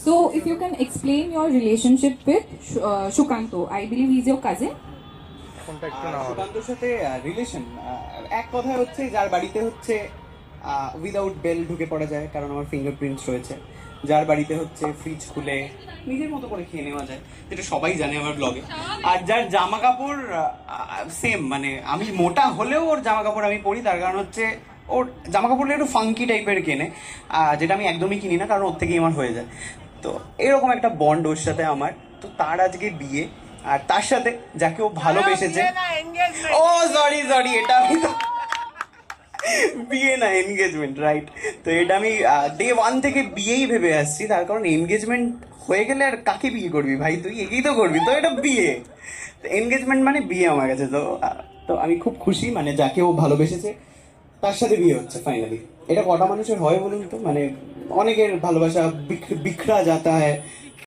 So, if you can explain your relationship with Shukanto, I believe he's your cousin. সুকান্তর সাথে relation এক কথায় হচ্ছে যার বাড়িতে হচ্ছে উইদাউট বেল ঢুকে পড়া যায়, কারণ আমার ফিঙ্গারপ্রিন্টস রয়েছে। যার বাড়িতে হচ্ছে ফ্রিজ খুলে নিজের মতো করে খেয়ে নেওয়া যায়, যেটা সবাই জানে আমার ব্লগে। আর যার জামা কাপড় সেম, মানে আমি মোটা হলেও ওর জামা কাপড় আমি পরি, তার কারণ হচ্ছে ওর জামা কাপড়গুলো একটু ফাঙ্কি টাইপের কেনে, যেটা আমি একদমই কিনি না, কারণ ওর থেকেই আমার হয়ে যায়। তো এরকম একটা বন্ড ওর সাথে আমার। তো তার আজকে বিয়ে, আর তার সাথে যাকে ও ভালোবেসেছে, ও সরি সরি, এটা আমি তো বিয়ে না, এনগেজমেন্ট, রাইট। তো এটা আমি ডে ওয়ান থেকে বিয়েই ভেবে আসছি, তার কারণ এনগেজমেন্ট হয়ে গেলে আর কাকে বিয়ে করবি ভাই, তুই একেই তো করবি, তো এটা বিয়ে। এনগেজমেন্ট মানে বিয়ে আমার কাছে। তো তো আমি খুব খুশি, মানে যাকে ও ভালোবেসেছে তার সাথে বিয়ে হচ্ছে ফাইনালি। এটা কটা মানুষের হয় বলুন তো, মানে অনেকের ভালোবাসা বিখরা যাতা হয়,